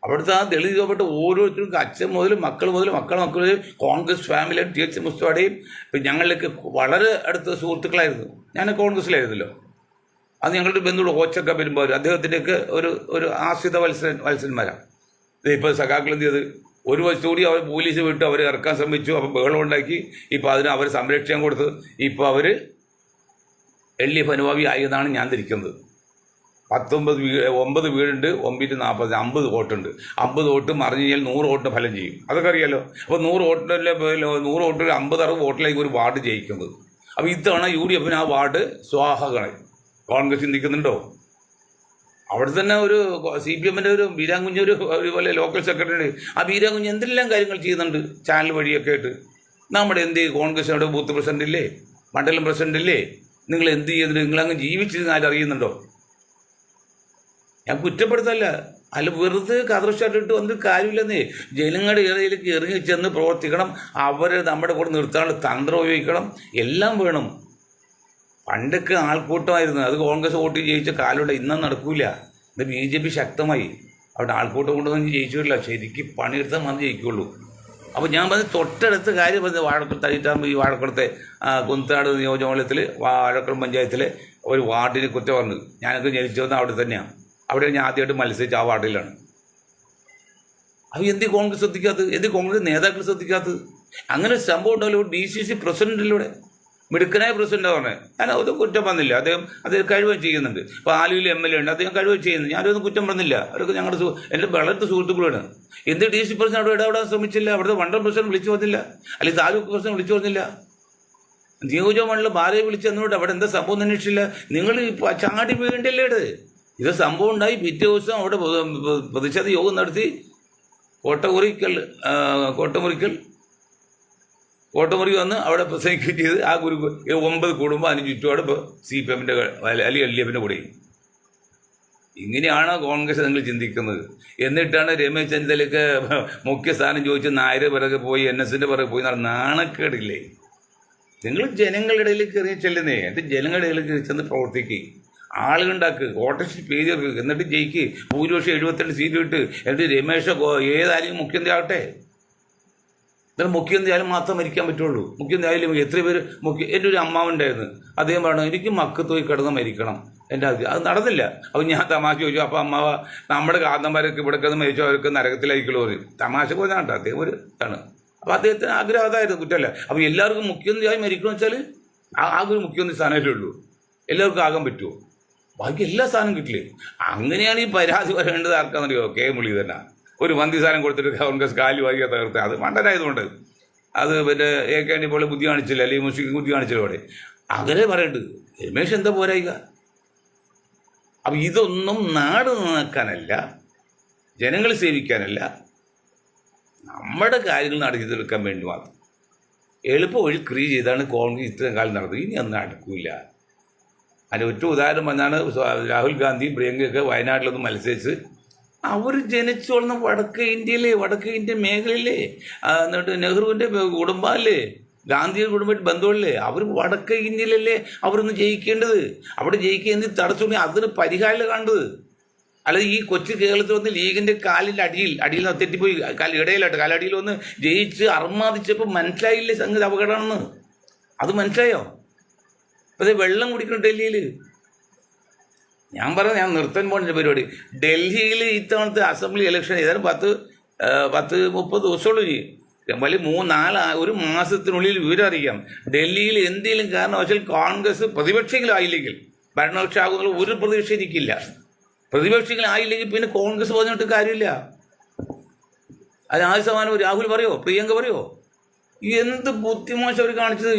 അവിടുത്തെ ആ ദളിത് വിഭാഗപ്പെട്ട ഓരോരുത്തർക്കും അച്ഛൻ മുതൽ മക്കൾ കോൺഗ്രസ് ഫാമിലി TH മുസ്തഫയുടെയും ഇപ്പം ഞങ്ങളിലേക്ക് വളരെ അടുത്ത സുഹൃത്തുക്കളായിരുന്നു. ഞാൻ കോൺഗ്രസ്സിലായിരുന്നല്ലോ. അത് ഞങ്ങളുടെ ബന്ധുള്ള ഓച്ചക്ക പെരുമ്പാവൂർ അദ്ദേഹത്തിൻ്റെയൊക്കെ ഒരു ആശ്രിത വത്സരന്മാരാണ്. ഇപ്പോൾ സഖാക്കൾ എന്ത് ചെയ്ത് ഒരു വശത്തുകൂടി അവർ പോലീസ് വിട്ട് അവരെ ഇറക്കാൻ ശ്രമിച്ചു. അപ്പോൾ ബഹളം ഉണ്ടാക്കി. ഇപ്പോൾ അതിന് അവർ സംരക്ഷണം കൊടുത്ത് ഇപ്പോൾ അവർ LDF അനുഭാവി ആയി എന്നാണ് ഞാൻ ധരിക്കുന്നത്. 9 വീടുണ്ട്, 940 50 വോട്ടുണ്ട്. 50 വോട്ട് മറിഞ്ഞു കഴിഞ്ഞാൽ 100 വോട്ടിന് ഫലം ചെയ്യും. അതൊക്കെ അറിയാലോ. അപ്പോൾ 100 വോട്ടിൽ 50-60 വോട്ടിലേക്ക് ഒരു വാർഡ് ജയിക്കുന്നത്. അപ്പോൾ ഇത്തവണ UDF ആ വാർഡ് സ്വാഹകളെ കോൺഗ്രസ് ചിന്തിക്കുന്നുണ്ടോ? അവിടെ തന്നെ ഒരു CPM ഒരു ബീരാങ്കുഞ്ഞ് ഒരുപോലെ ലോക്കൽ സെക്രട്ടറി. ആ ബീരാങ്കുഞ്ഞ് എന്തെല്ലാം കാര്യങ്ങൾ ചെയ്യുന്നുണ്ട് ചാനൽ വഴിയൊക്കെ ആയിട്ട്. നമ്മുടെ കോൺഗ്രസ് അവിടെ ബൂത്ത് പ്രസിഡന്റ് ഇല്ലേ, മണ്ഡലം പ്രസിഡന്റ് ഇല്ലേ? നിങ്ങൾ എന്ത് ചെയ്യുന്നുണ്ട്? നിങ്ങളങ്ങ് ജീവിച്ചിരുന്ന് ആരും അറിയുന്നുണ്ടോ? ഞാൻ കുറ്റപ്പെടുത്തല്ല, അല്ല വെറുതെ കതർഷാട്ടിട്ട് വന്നിട്ട് കാര്യമില്ലെന്നേ. ജനങ്ങളുടെ ഇടയിലേക്ക് ഇറങ്ങി ചെന്ന് പ്രവർത്തിക്കണം. അവരെ നമ്മുടെ കൂടെ നിർത്താനുള്ള തന്ത്രം ഉപയോഗിക്കണം. എല്ലാം വേണം. പണ്ടൊക്കെ ആൾക്കൂട്ടമായിരുന്നു. അത് കോൺഗ്രസ് വോട്ട് ജയിച്ച കാലമുണ്ട്. ഇന്നും നടക്കൂല. ഇത് BJP ശക്തമായി. അവിടെ ആൾക്കൂട്ടം കൊണ്ടൊന്നും ജയിച്ചിട്ടില്ല. ശരിക്കും പണിയെടുത്താൽ മാത്രമേ ജയിക്കുള്ളൂ. അപ്പോൾ ഞാൻ പറഞ്ഞ തൊട്ടടുത്ത കാര്യം പറഞ്ഞത് ഈ വാഴക്കുളത്തെ കുന്നത്താട് നിയോജകമണ്ഡലത്തിൽ വാഴക്കുളം പഞ്ചായത്തിലെ ഒരു വാർഡിനെ കുറ്റം പറഞ്ഞത്. ഞാനൊക്കെ ജനിച്ചു വന്നത് അവിടെ തന്നെയാണ്. അവിടെ ഞാൻ ആദ്യമായിട്ട് മത്സരിച്ച ആ വാർഡിലാണ്. അപ്പോൾ എന്ത് കോൺഗ്രസ് ശ്രദ്ധിക്കാത്തത്? എന്ത് കോൺഗ്രസ് നേതാക്കൾ ശ്രദ്ധിക്കാത്തത്? അങ്ങനെ ഒരു സംഭവം ഉണ്ടല്ലോ. DCC പ്രസിഡന്റിലൂടെ മിടുക്കനായ പ്രസിഡന്റാണ് പറഞ്ഞത്. ഞാൻ അത് കുറ്റം പറഞ്ഞില്ല. അദ്ദേഹം കഴിവ് ചെയ്യുന്നുണ്ട്. ഇപ്പോൾ ആലുവയിൽ MLA ഉണ്ട്, അദ്ദേഹം കഴിവ് ചെയ്യുന്നു. ഞാനൊന്നും കുറ്റം പറഞ്ഞില്ല. അവരൊക്കെ ഞങ്ങളുടെ എൻ്റെ വളരെ സുഹൃത്തുക്കളാണ്. എന്ത് DC പ്രസിഡന്റ് അവിടെ ഇടപെടാൻ ശ്രമിച്ചില്ല? അവിടുത്തെ മണ്ഡലം പ്രസിഡന്റ് വിളിച്ചു പറഞ്ഞില്ല, അല്ലെങ്കിൽ താലൂക്ക് പ്രസിഡന്റ് വിളിച്ചു പറഞ്ഞില്ല, നിയോജകമണ്ഡലം ഭാരയെ വിളിച്ച് എന്നോട് അവിടെ എന്താ സംഭവം അന്വേഷിച്ചില്ല? നിങ്ങൾ ചാടി വീണ്ടല്ലേ ഇത് സംഭവം ഉണ്ടായി. പിറ്റേ ദിവസം അവിടെ പ്രതിഷേധ യോഗം നടത്തി. കോട്ടമുറി വന്ന് അവിടെ പ്രസംഗിക്കുകയും ചെയ്ത് ആ 9 കുടുംബം അതിന് ചുറ്റുപാട് ഇപ്പോൾ CPM-ൻ്റെ അല്ലെങ്കിൽ LDF-ൻ്റെ കൂടെ. ഇങ്ങനെയാണോ കോൺഗ്രസ് നിങ്ങൾ ചിന്തിക്കുന്നത്? എന്നിട്ടാണ് രമേശ് ചെന്നിത്തലയ്ക്ക് മുഖ്യ സ്ഥാനം ചോദിച്ച് നായർ പിറകെ പോയി NS-ൻ്റെ പിറകെ പോയി നാണക്കേടില്ലേ? നിങ്ങൾ ജനങ്ങളുടെ ഇടയിലേക്ക് കയറി ചെല്ലുന്നേ. എന്നിട്ട് ജനങ്ങളുടെ ഇടയിലേക്ക് ചെന്ന് പ്രവർത്തിക്കുക, ആളുകളുണ്ടാക്കുക, വോട്ടർഷിപ്പ് പേജ് ഇറക്കുക, എന്നിട്ട് ജയിക്ക്. ഭൂരിപക്ഷം 72 സീറ്റ് കിട്ട്. എന്നിട്ട് രമേശ് ഏതായാലും മുഖ്യമന്ത്രി ആകട്ടെ. എന്നാൽ മുഖ്യമന്ത്രി ആയാലും മാത്രം മരിക്കാൻ പറ്റുള്ളൂ. മുഖ്യമന്ത്രി ആയാലും എത്ര പേര് എൻ്റെ ഒരു അമ്മാവുണ്ടായിരുന്നു. അദ്ദേഹം പറഞ്ഞു എനിക്ക് മക്കത്ത് പോയി കിടന്ന് മരിക്കണം. എൻ്റെ അത് നടന്നില്ല. അപ്പോൾ ഞാൻ തമാശ ചോദിച്ചു. അപ്പോൾ അമ്മാവ നമ്മുടെ കാരണന്മാരൊക്കെ ഇവിടെ കിടന്ന് മരിച്ചു, അവർക്ക് നരകത്തിലായിരിക്കുള്ളൂ പറയും. തമാശ പോയതാണ്. അദ്ദേഹം ഒരു ഇതാണ്. അപ്പോൾ അദ്ദേഹത്തിന് ആഗ്രഹം അതായിരുന്നു, കുറ്റമല്ല. അപ്പോൾ എല്ലാവർക്കും മുഖ്യമന്ത്രിയായി മരിക്കണമെന്ന് വെച്ചാൽ ആകെ ഒരു മുഖ്യമന്ത്രി സ്ഥാനമല്ലേ ഉള്ളൂ. എല്ലാവർക്കും ആകാൻ പറ്റുമോ? ബാക്കി എല്ലാ സ്ഥാനം കിട്ടില്ലേ? അങ്ങനെയാണ് ഈ പരാതി പറയേണ്ടത്. ആർക്കാണെന്നറിയോ? മുരളീധരനാ. ഒരു മന്ത്രിസ്ഥാനം കൊടുത്തിട്ട് കോൺഗ്രസ് കാലി വാങ്ങിയ തകർത്ത്. അത് മണ്ടനായതുകൊണ്ട് അത് പിന്നെ AK പോലെ ബുദ്ധി കാണിച്ചില്ല, അല്ലെങ്കിൽ മുസ്ലിം ബുദ്ധി കാണിച്ചില്ല. അവിടെ അങ്ങനെ പറയേണ്ടത്. രമേശ് എന്താ പോരായിക? അപ്പം ഇതൊന്നും നാട് നന്നാക്കാനല്ല, ജനങ്ങളെ സേവിക്കാനല്ല, നമ്മുടെ കാര്യങ്ങൾ നടത്തി തീർക്കാൻ വേണ്ടി മാത്രം എളുപ്പ വഴി ക്രിയേറ്റ് ചെയ്താണ് കോൺഗ്രസ് ഇത്രയും കാലം നടന്നത്. ഇനി അത് നടക്കില്ല. അതിന് ഒറ്റ ഉദാഹരണം പറഞ്ഞാണ് രാഹുൽ ഗാന്ധിയും പ്രിയങ്കയൊക്കെ വയനാട്ടിലൊന്ന് മത്സരിച്ച് അവർ ജനിച്ചു വളർന്ന വടക്കേ ഇന്ത്യ മേഖലയിലെ എന്നിട്ട് നെഹ്റുവിൻ്റെ കുടുംബമല്ലേ, ഗാന്ധിയുടെ കുടുംബമായിട്ട് ബന്ധമല്ലേ, അവർ വടക്കേ ഇന്ത്യയിലല്ലേ അവരൊന്ന് ജയിക്കേണ്ടത്. അവിടെ ജയിക്കുക തടസ്സമുണ്ടെങ്കിൽ അതിന് പരിഹാരം കണ്ടത്. അല്ലാതെ ഈ കൊച്ചു കേരളത്തിൽ വന്ന് ലീഗിൻ്റെ കാലിൻ്റെ അടിയിൽ തെറ്റിപ്പോയി, കാലടിയിൽ വന്ന് ജയിച്ച് അർമാദിച്ചപ്പോൾ മനസ്സിലായില്ലേ സംഗതി അപകടമാണെന്ന്? അത് മനസ്സിലായോ? അതെ, വെള്ളം കുടിക്കണം ഡൽഹിയിൽ. ഞാൻ നിർത്താൻ പോകുന്ന പരിപാടി. ഡൽഹിയിൽ ഇത്തവണത്തെ അസംബ്ലി ഇലക്ഷൻ ഏതായാലും 10-30 ദിവസമുള്ളൂ. വലിയ 3-4 മാസത്തിനുള്ളിൽ വിവരം അറിയാം. ഡൽഹിയിൽ എന്തെങ്കിലും കാരണവശാൽ കോൺഗ്രസ് പ്രതിപക്ഷമെങ്കിലും ആയില്ലെങ്കിൽ, ഭരണപക്ഷം ആകുന്നുള്ള ഒരു പ്രതീക്ഷ എനിക്കില്ല. പ്രതിപക്ഷമെങ്കിലും ആയില്ലെങ്കിൽ പിന്നെ കോൺഗ്രസ് പറഞ്ഞിട്ട് കാര്യമില്ല. അത് 100% രാഹുൽ പറയോ, പ്രിയങ്ക പറയോ? എന്ത് ബുദ്ധിമോശം അവർ കാണിച്ചത്.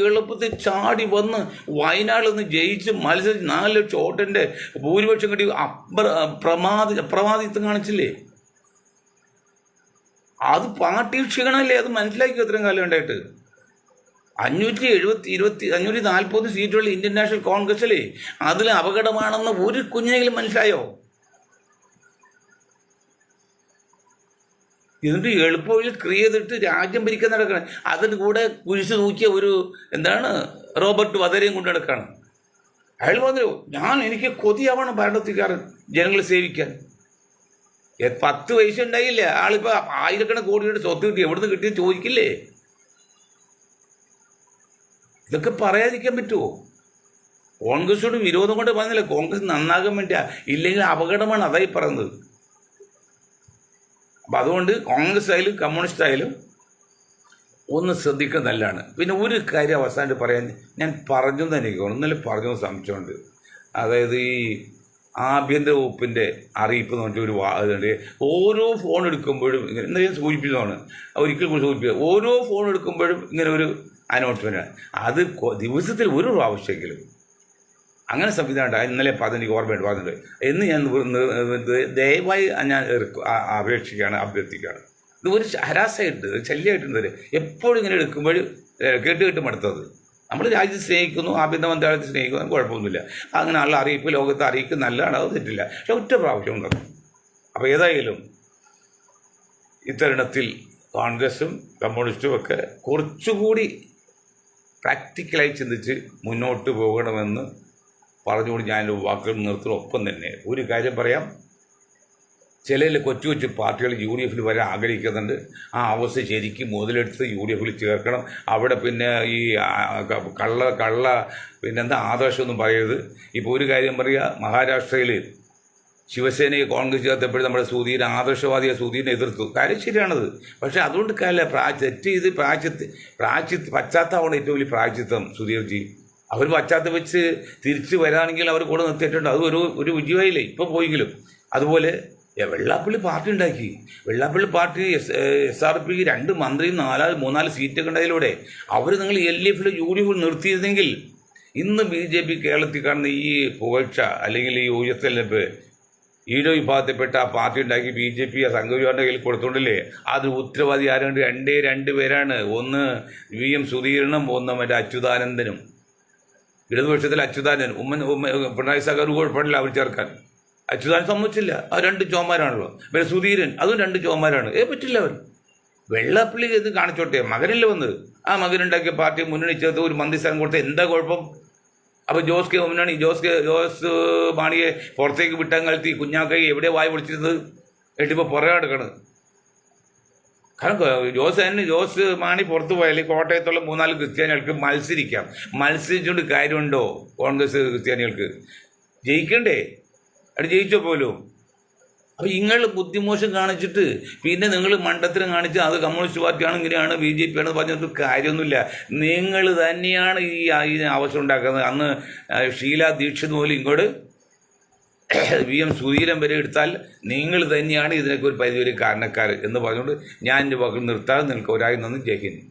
എളുപ്പത്തിൽ ചാടി വന്ന് വയനാട്ടിൽ നിന്ന് ജയിച്ച് മത്സരിച്ച് 4 ലക്ഷം വോട്ടിൻ്റെ ഭൂരിപക്ഷം കിട്ടി. പ്രമാദിത്വം കാണിച്ചില്ലേ? അത് പാർട്ടി ക്ഷീണമല്ലേ? അത് മനസ്സിലാക്കി എത്രയും കാലം ഉണ്ടായിട്ട്. 540 സീറ്റുള്ള ഇന്ത്യൻ നാഷണൽ കോൺഗ്രസ്സിൽ അതിൽ അപകടമാണെന്ന് ഒരു കുഞ്ഞിനെങ്കിലും മനസ്സിലായോ? എന്നിട്ട് എളുപ്പവഴി ക്രിയ ചെയ്തിട്ട് രാജ്യം ഭരിക്കാൻ നടക്കണം. അതിന് കൂടെ കുരിശ് തൂക്കിയ ഒരു റോബർട്ട് വധേരയും കൊണ്ട് നടക്കുകയാണ്. അയാൾ പറഞ്ഞു, എനിക്ക് കൊതിയാവണം ഭരണത്തിൽ കയറാൻ, ജനങ്ങളെ സേവിക്കാൻ. 10 വയസ്സുണ്ടായില്ല, ആളിപ്പോൾ 1000 കോടിയുടെ സ്വത്ത് കിട്ടി, എവിടുന്ന് കിട്ടിയത് ചോദിക്കില്ലേ? ഇതൊക്കെ പറയാതിരിക്കാൻ പറ്റുമോ? കോൺഗ്രസോട് വിരോധം കൊണ്ട് പറഞ്ഞില്ല, കോൺഗ്രസ് നന്നാകാൻ വേണ്ടിയാ, ഇല്ലെങ്കിൽ അപകടമാണ്, അതായി പറയുന്നത്. അപ്പം അതുകൊണ്ട് കോൺഗ്രസ് ആയാലും കമ്മ്യൂണിസ്റ്റ് ആയാലും ഒന്ന് ശ്രദ്ധിക്കുന്നത് നല്ലതാണ്. പിന്നെ ഒരു കാര്യം അവസാനമായിട്ട് പറയാൻ ഞാൻ പറഞ്ഞു തന്നെ എനിക്ക് ഒന്നല്ലേ പറഞ്ഞു സംശയമുണ്ട്. അതായത് ഈ ആഭ്യന്തര വകുപ്പിൻ്റെ അറിയിപ്പ് എന്ന് പറഞ്ഞിട്ട് ഒരു ഇതുണ്ട്. ഓരോ ഫോൺ എടുക്കുമ്പോഴും ഇങ്ങനെ എന്തെങ്കിലും സൂചിപ്പിച്ചതാണ്, ഒരിക്കൽ കൂടി സൂചിപ്പിക്കുക, ഓരോ ഫോൺ എടുക്കുമ്പോഴും ഇങ്ങനെ ഒരു അനൗൺസ്മെൻറ്റാണ്. അത് ദിവസത്തിൽ ഒരു പ്രാവശ്യമെങ്കിലും അങ്ങനെ സംവിധാനം ഇന്നലെ എനിക്ക് ഓർമ്മയായിട്ട് പറഞ്ഞിട്ടുണ്ട് എന്ന് ഞാൻ ദയവായി ഞാൻ അപേക്ഷിക്കുകയാണ്, അഭ്യർത്ഥിക്കുകയാണ്. ഇത് ഒരു ഹരാസായിട്ട് ശല്യമായിട്ടുണ്ട്. എപ്പോഴും ഇങ്ങനെ എടുക്കുമ്പോൾ കേട്ട് മടുത്തത്. നമ്മൾ രാജ്യത്തെ സ്നേഹിക്കുന്നു, ആഭ്യന്തര മന്ത്രാലയത്തെ സ്നേഹിക്കുന്നു, കുഴപ്പമൊന്നുമില്ല. അങ്ങനെ ഉള്ള അറിയിപ്പ് ലോകത്തെ അറിയിപ്പ് നല്ലതാണ്, അത് തെറ്റില്ല. പക്ഷെ ഒറ്റ പ്രാവശ്യം ഉണ്ടത്. അപ്പോൾ ഏതായാലും ഇത്തരുണത്തിൽ കോൺഗ്രസും കമ്മ്യൂണിസ്റ്റും ഒക്കെ കുറച്ചുകൂടി പ്രാക്ടിക്കലായി ചിന്തിച്ച് മുന്നോട്ട് പോകണമെന്ന് പറഞ്ഞുകൊണ്ട് ഞാൻ വാക്കുകൾ നിർത്തുന്ന. ഒപ്പം തന്നെ ഒരു കാര്യം പറയാം, ചില കൊച്ചു കൊച്ചു പാർട്ടികൾ UDF വരെ ആഗ്രഹിക്കുന്നുണ്ട്. ആ അവസ്ഥ ശരിക്കും മുതലെടുത്ത് UDF ചേർക്കണം. അവിടെ പിന്നെ ഈ പിന്നെന്താ ആദർശമൊന്നും പറയരുത്. ഇപ്പോൾ ഒരു കാര്യം പറയുക, മഹാരാഷ്ട്രയിൽ ശിവസേനയെ കോൺഗ്രസ് ചേർത്തപ്പോഴും നമ്മുടെ സുധീരൻ, ആദർശവാദിയ സുധീരനെ എതിർത്തു. കാര്യം ശരിയാണത്. പക്ഷേ അതുകൊണ്ട് കാര്യമില്ല. തെറ്റ് ചെയ്ത് പശ്ചാത്താവണം ഏറ്റവും വലിയ പ്രായച്ചിത്തം. സുധീർജി അവർ പശ്ചാത്തലം വെച്ച് തിരിച്ച് വരാണെങ്കിൽ അവർ കൂടെ നിർത്തിയിട്ടുണ്ട്. അത് ഒരു വിജയമായില്ലേ ഇപ്പോൾ പോയെങ്കിലും. അതുപോലെ വെള്ളാപ്പള്ളി പാർട്ടി ഉണ്ടാക്കി. വെള്ളാപ്പള്ളി പാർട്ടി SRP 2 മന്ത്രിയും 3-4 സീറ്റൊക്കെ ഉണ്ടായതിലൂടെ അവർ നിങ്ങൾ LDF UDF നിർത്തിയിരുന്നെങ്കിൽ ഇന്ന് BJP കേരളത്തിൽ കാണുന്ന ഈ പുകഴ്ച അല്ലെങ്കിൽ ഈ ഉയർത്തലിപ്പ് ഈഴോ വിഭാഗത്തിൽപ്പെട്ട ആ പാർട്ടി ഉണ്ടാക്കി BJP സംഘപരിവാറിൻ്റെ കയ്യിൽ കൊടുത്തോണ്ടല്ലേ. അത് ഉത്തരവാദി ആരുണ്ട്? 2 പേരാണ്. ഒന്ന് VM സുധീരനും, ഒന്ന് മറ്റേ അച്യുതാനന്ദനും. ഇടതുപക്ഷത്തിൽ അച്യുതാനന്ദൻ, പിണറായി സർക്കാർ കുഴപ്പമില്ല അവർ ചേർക്കാൻ. അച്യുതാനന്ദൻ സമ്മതിച്ചില്ല. ആ 2 ചോമാരാണല്ലോ. പിന്നെ സുധീരൻ, അതും 2 ചോമാരാണ്. പറ്റില്ല. അവർ വെള്ളാപ്പള്ളി ഇത് കാണിച്ചോട്ടെ, മകനല്ലേ വന്നത്. ആ മകനുണ്ടാക്കിയ പാർട്ടി മുന്നണി ചേർത്ത് ഒരു മന്ത്രിസ്ഥാനം കൊടുത്ത എന്താ കുഴപ്പം? അപ്പോൾ ജോസ് മാണിയെ പുറത്തേക്ക് വിട്ടാൻ കാലത്ത് ഈ കുഞ്ഞാക്കൈ എവിടെ വായ വിളിച്ചിരുന്നത്? എന്നിട്ടിപ്പോൾ പുറകെ കിടക്കണത്. കാരണം ജോസ് മാണി പുറത്തു പോയാൽ കോട്ടയത്തുള്ള 3-4 ക്രിസ്ത്യാനികൾക്ക് മത്സരിച്ചുകൊണ്ട് കാര്യമുണ്ടോ? കോൺഗ്രസ് ക്രിസ്ത്യാനികൾക്ക് ജയിക്കണ്ടേ? അത് ജയിച്ചോ പോലും. അപ്പോൾ നിങ്ങൾ ബുദ്ധിമോശം കാണിച്ചിട്ട് പിന്നെ നിങ്ങൾ മണ്ടത്തരം കാണിച്ച് അത് കമ്മ്യൂണിസ്റ്റ് പാർട്ടിയാണ്, ഇങ്ങനെയാണ്, BJP ആണെന്ന് പറഞ്ഞിട്ട് കാര്യമൊന്നുമില്ല. നിങ്ങൾ തന്നെയാണ് ഈ അവസ്ഥ ഉണ്ടാക്കുന്നത്. അന്ന് ഷീല ദീക്ഷിത് പോലും ഇങ്ങോട്ട് VM സുധീരൻ വരെ എടുത്താൽ നിങ്ങൾ തന്നെയാണ് ഇതിനൊക്കെ ഒരു പരിധി വരെ കാരണക്കാർ എന്ന് പറഞ്ഞുകൊണ്ട് ഞാൻ എൻ്റെ വാക്കുകൾ നിർത്താതെ നിങ്ങൾക്ക് ഒരായി നന്ദി. ജയ് ഹിന്ദ്.